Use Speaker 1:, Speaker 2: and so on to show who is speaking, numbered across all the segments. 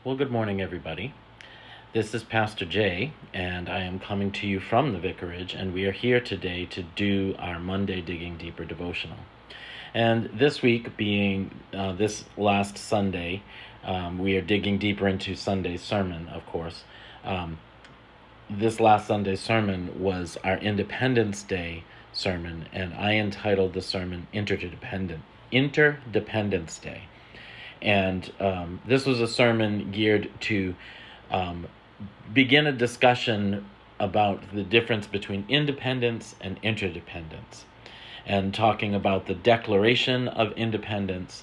Speaker 1: Well, good morning, everybody. This is Pastor Jay, and I am coming to you from the Vicarage, and we are here today to do our Monday Digging Deeper devotional. And this week being this last Sunday, we are digging deeper into Sunday's sermon, of course. This last Sunday's sermon was our Independence Day sermon, and I entitled the sermon Interdependence Day. And this was a sermon geared to begin a discussion about the difference between independence and interdependence, and talking about the Declaration of Independence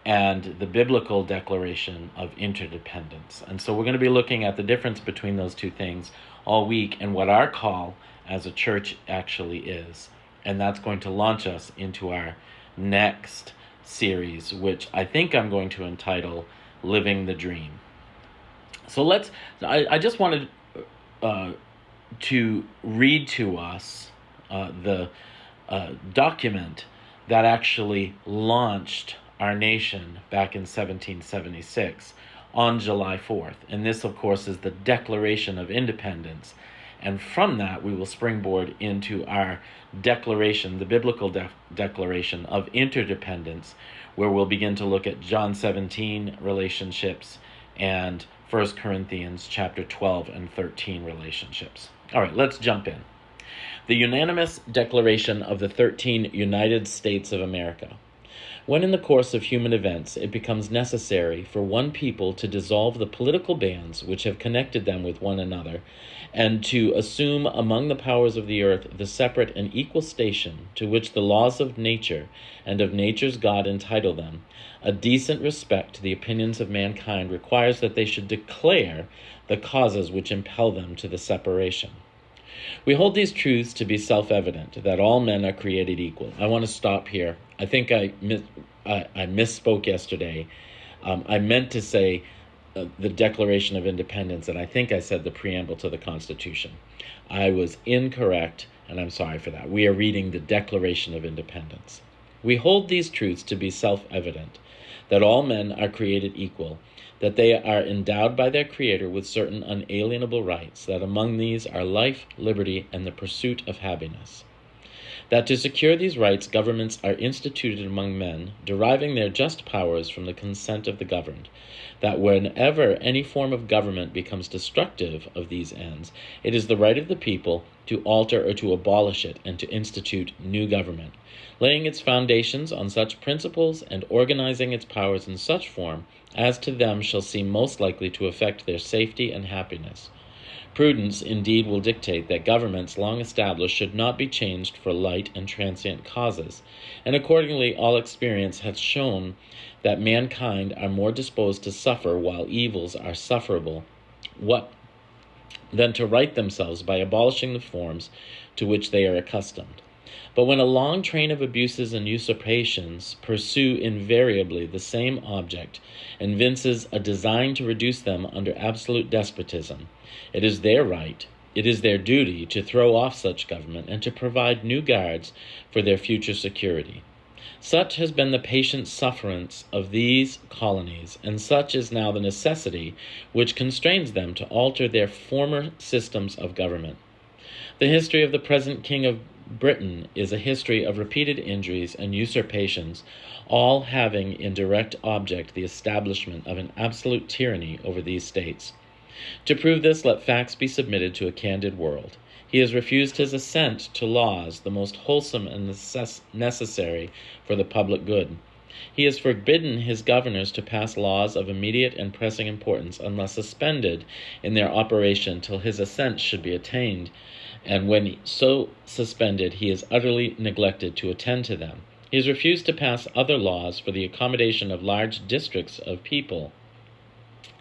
Speaker 1: and the biblical declaration of interdependence. And so we're going to be looking at the difference between those two things all week and what our call as a church actually is. And that's going to launch us into our next series, which I think I'm going to entitle Living the Dream. So I just wanted to read to us the document that actually launched our nation back in 1776 on July 4th. And this, of course, is the Declaration of Independence. And from that, we will springboard into our declaration, the biblical declaration of interdependence, where we'll begin to look at John 17 relationships and 1 Corinthians chapter 12 and 13 relationships. All right, let's jump in. The unanimous declaration of the 13 United States of America. When in the course of human events it becomes necessary for one people to dissolve the political bands which have connected them with one another, and to assume among the powers of the earth the separate and equal station to which the laws of nature and of nature's God entitle them, a decent respect to the opinions of mankind requires that they should declare the causes which impel them to the separation. We hold these truths to be self-evident, that all men are created equal. I want to stop here. I think I misspoke yesterday. I meant to say the Declaration of Independence, and I think I said the preamble to the Constitution. I was incorrect, and I'm sorry for that. We are reading the Declaration of Independence. We hold these truths to be self-evident, that all men are created equal, that they are endowed by their Creator with certain unalienable rights, that among these are life, liberty, and the pursuit of happiness. That to secure these rights, governments are instituted among men, deriving their just powers from the consent of the governed. That whenever any form of government becomes destructive of these ends, it is the right of the people to alter or to abolish it and to institute new government, laying its foundations on such principles and organizing its powers in such form as to them shall seem most likely to affect their safety and happiness. Prudence indeed will dictate that governments long established should not be changed for light and transient causes, and accordingly all experience hath shown that mankind are more disposed to suffer while evils are sufferable, than to right themselves by abolishing the forms to which they are accustomed. But when a long train of abuses and usurpations pursue invariably the same object, and evinces a design to reduce them under absolute despotism, it is their right, it is their duty to throw off such government and to provide new guards for their future security. Such has been the patient sufferance of these colonies, and such is now the necessity which constrains them to alter their former systems of government. The history of the present King of Britain is a history of repeated injuries and usurpations, all having in direct object the establishment of an absolute tyranny over these states. To prove this, let facts be submitted to a candid world. He has refused his assent to laws the most wholesome and necessary for the public good. He has forbidden his governors to pass laws of immediate and pressing importance unless suspended in their operation till his assent should be attained, and when so suspended he is utterly neglected to attend to them. He has refused to pass other laws for the accommodation of large districts of people,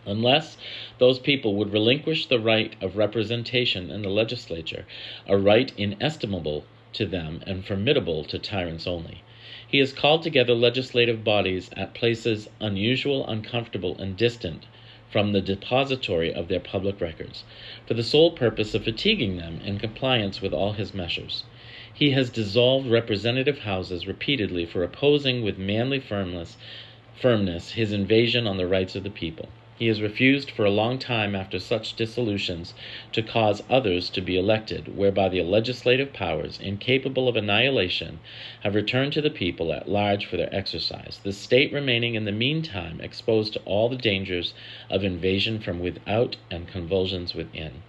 Speaker 1: unless those people would relinquish the right of representation in the legislature, a right inestimable to them and formidable to tyrants only. He has called together legislative bodies at places unusual, uncomfortable, and distant from the depository of their public records, for the sole purpose of fatiguing them in compliance with all his measures. He has dissolved representative houses repeatedly for opposing with manly firmness his invasion on the rights of the people. He has refused for a long time after such dissolutions to cause others to be elected, whereby the legislative powers, incapable of annihilation, have returned to the people at large for their exercise, the state remaining in the meantime exposed to all the dangers of invasion from without and convulsions within.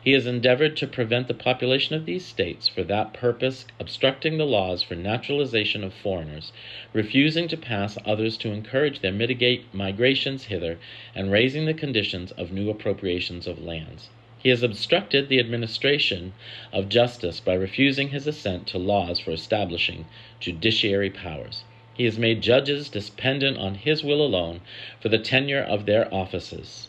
Speaker 1: He has endeavored to prevent the population of these states for that purpose, obstructing the laws for naturalization of foreigners, refusing to pass others to encourage their migrations hither, and raising the conditions of new appropriations of lands. He has obstructed the administration of justice by refusing his assent to laws for establishing judiciary powers. He has made judges dependent on his will alone for the tenure of their offices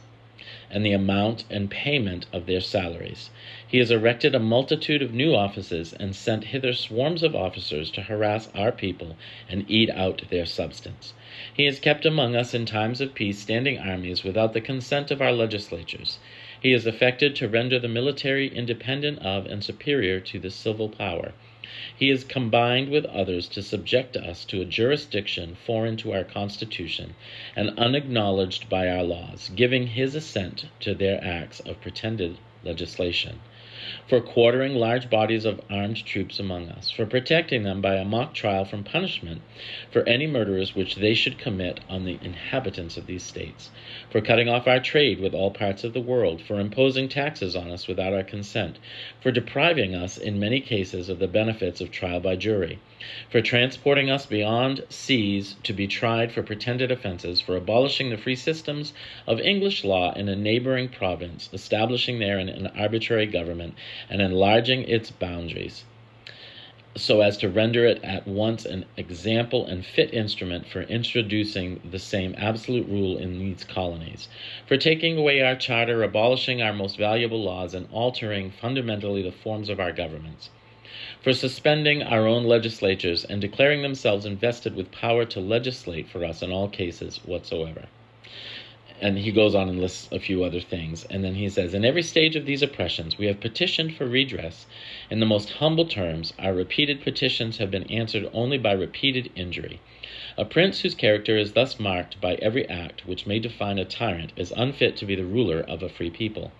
Speaker 1: and the amount and payment of their salaries. He has erected a multitude of new offices and sent hither swarms of officers to harass our people and eat out their substance. He has kept among us in times of peace standing armies without the consent of our legislatures. He has affected to render the military independent of and superior to the civil power. He has combined with others to subject us to a jurisdiction foreign to our Constitution and unacknowledged by our laws, giving his assent to their acts of pretended legislation, for quartering large bodies of armed troops among us, for protecting them by a mock trial from punishment for any murders which they should commit on the inhabitants of these states, for cutting off our trade with all parts of the world, for imposing taxes on us without our consent, for depriving us in many cases of the benefits of trial by jury, for transporting us beyond seas to be tried for pretended offenses, for abolishing the free systems of English law in a neighboring province, establishing there an arbitrary government, and enlarging its boundaries, so as to render it at once an example and fit instrument for introducing the same absolute rule in these colonies, for taking away our charter, abolishing our most valuable laws, and altering fundamentally the forms of our governments, for suspending our own legislatures and declaring themselves invested with power to legislate for us in all cases whatsoever. And he goes on and lists a few other things. And then he says, in every stage of these oppressions, we have petitioned for redress in the most humble terms. Our repeated petitions have been answered only by repeated injury. A prince whose character is thus marked by every act which may define a tyrant is unfit to be the ruler of a free people.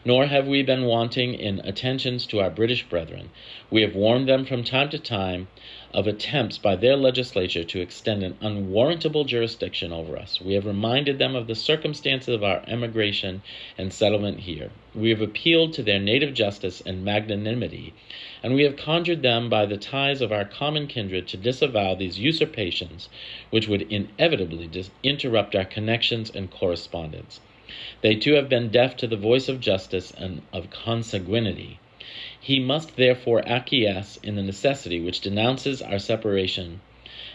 Speaker 1: Nor have we been wanting in attentions to our British brethren. We have warned them from time to time of attempts by their legislature to extend an unwarrantable jurisdiction over us. We have reminded them of the circumstances of our emigration and settlement here. We have appealed to their native justice and magnanimity, and we have conjured them by the ties of our common kindred to disavow these usurpations, which would inevitably interrupt our connections and correspondence. They too have been deaf to the voice of justice and of consanguinity. He must therefore acquiesce in the necessity which denounces our separation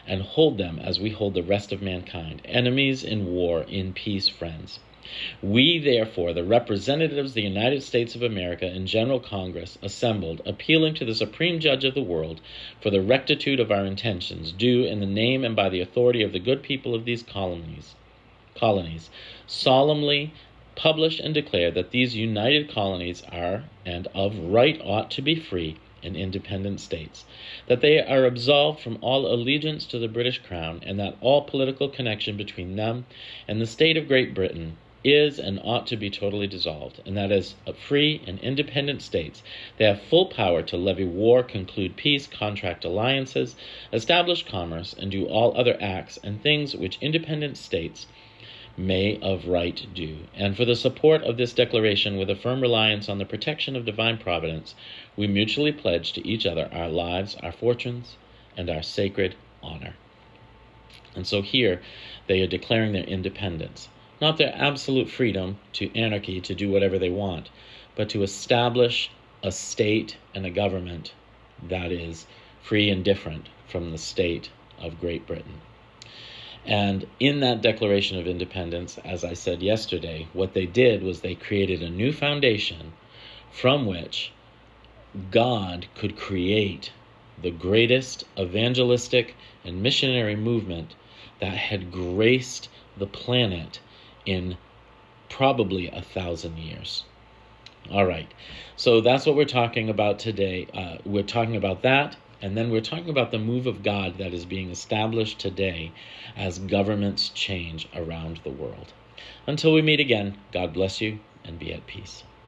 Speaker 1: and hold them as we hold the rest of mankind, enemies in war, in peace friends. We, therefore, the representatives of the United States of America in General Congress, assembled, appealing to the Supreme Judge of the world for the rectitude of our intentions, do, in the name and by the authority of the good people of these colonies, solemnly publish and declare that these united colonies are, and of right ought to be free and independent states, that they are absolved from all allegiance to the British Crown, and that all political connection between them and the state of Great Britain is and ought to be totally dissolved, and that as free and independent states they have full power to levy war, conclude peace, contract alliances, establish commerce, and do all other acts and things which independent states may of right do. And for the support of this declaration, with a firm reliance on the protection of divine providence, we mutually pledge to each other our lives, our fortunes, and our sacred honor. And so here they are declaring their independence, not their absolute freedom to anarchy to do whatever they want, but to establish a state and a government that is free and different from the state of Great Britain. And in that Declaration of Independence, as I said yesterday, what they did was they created a new foundation from which God could create the greatest evangelistic and missionary movement that had graced the planet in probably 1,000 years. All right, so that's what we're talking about today. We're talking about that. And then we're talking about the move of God that is being established today as governments change around the world. Until we meet again, God bless you and be at peace.